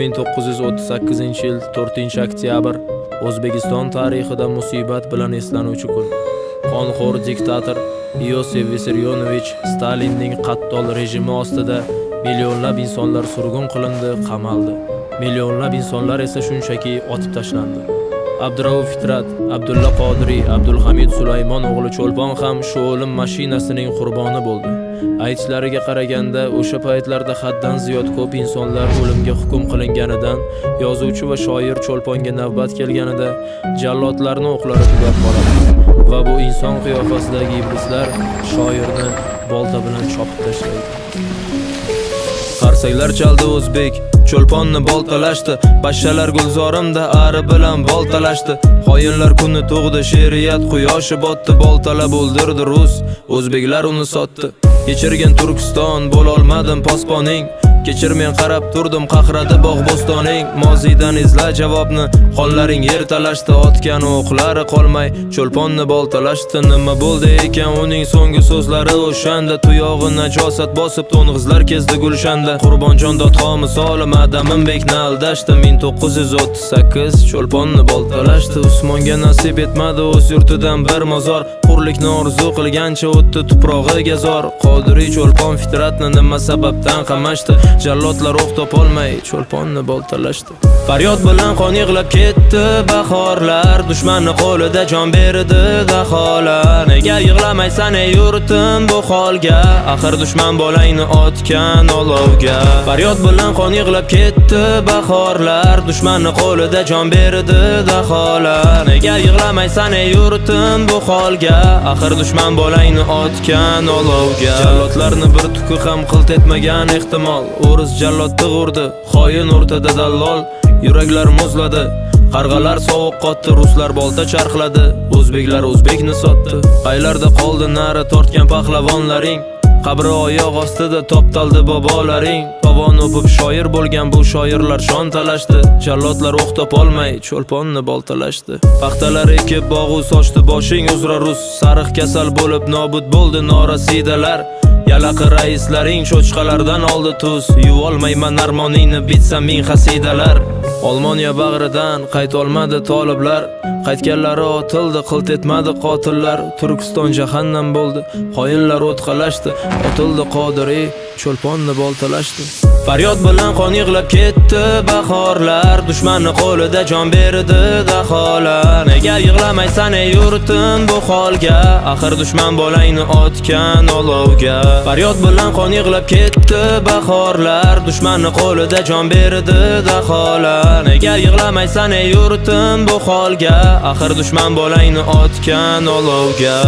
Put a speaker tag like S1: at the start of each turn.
S1: 1938-yil 4-oktyabr O'zbekiston tarixida musibat bilan eslanuvchi kun. Qonxo'r diktator Iosif Vissarionovich Stalinning qattol rejimi ostida millionlab insonlar surgun qilindi, qamaldi. Millionlab insonlar esa shunchaki otib tashlandi. Abdurauf Fitrat, Abdulla Qodiriy, Abdulhamid Sulaymon o'g'li Cho'lpon ham shu o'lim mashinasining qurboni bo'ldi. Aytishlariga qaraganda, o'sha paytlarda haddan ziyod ko'p insonlar o'limga hukm qilinganidan, yozuvchi va shoir Cho'lponga navbat kelganida jallodlarning o'qlari tugab qoladi va bu inson qiyofasidagi iblislar shoirni bolta bilan chopib tashlaydi. Qarsaklar chaldi o'zbek, Cho'lponni boltalashdi, bashshalar gulzorimda ari bilan boltalashdi. Xoyinlar kuni tug'di, she'riyat quyoshi botdi, boltalab o'ldirdi rus, o'zbeklar uni sotdi. Kechirgin Turkiston, bo'lolmadim posponing. Kechir, men qarab turdim, qahradi bog' bo'stoning. Mozidan izla javobni, qonlaring yer talashdi, otgan o'qlari qolmay Cho'lponni boltalashdi. Nima bo'ldi ekan uning so'nggi so'zlari o'shanda? Tuyog'i najosat bosib to'ng'izlar kezdi gulshanda. Qurbonjon dodxo misoli Madaminbekni aldashdi. 1938 Cho'lponni boltalashdi. Usmonga nasib etmadi o'z yurtidan bir mozor. Hurlikni orzu qilgancha o'tdi tuprog'iga zor. Qodiriy Cho'lpon Fitratni nima sababdan qamashdi? Jallodlar o'q topolmay Cho'lponni boltalashdi. Faryod bilan qon yig'lab ketdi bahorlar, dushmanni qo'lida jon berdi daholar. Nega yig'lamaysan ey yurtim bu holga? Axir dushman bolangni otgan olovga. Faryod bilan qon yig'lab ketdi bahorlar, dushmanni qo'lida jon berdi daholar. Nega yig'lamaysan ey yurtim bu holga? Axir dushman bolangni otgan olovga. Jallodlarni bir tuki ham qilt etmagan ehtimol. O'ris jallodni urdi, xoin o'rtada dallol. Yuraklar muzladi, qarg'alar sovuq qotdi, ruslar bolta charxladi, o'zbeklar o'zbekni sotdi. Qaylarda qoldi nari tortgan pahlavonlaring? Qabri oyoq ostida toptaldi bobolaring. Tovon o'pib shoir bo'lgan bu shoirlar shon talashdi. Jallodlar o'q topolmay Cho'lponni boltalashdi. Paxtalar ekib bog'u sochdi boshing uzra rus. Sariq kasal bo'lib nobud bo'ldi norasidalar. Yalaqi raislaring cho'chqalardan oldi tuz. Yuvolmayman armoningni bitsa ming xasidalar. Olmoniya bag'ridan qaytolmadi toliblar. Qaytganlari otildi, qilt etmadi qotillar. Turkiston jahannam bo'ldi, xoinlar o'tqalashdi. Otildi Qodiriy, Cho'lponni boltalashdi. Faryod bilan qon yig'lab ketdi bahorlar, dushmanni qo'lida jon berdi daholar. Nega yig'lamaysan ey yurtim bu holga? Axir dushman bolangni otgan olovga. Faryod bilan qon yig'lab ketdi bahorlar, dushmanni qo'lida jon berdi daholar. Nega yig'lamaysan ey yurtim bu holga? Axir dushman bolangni otgan olovga.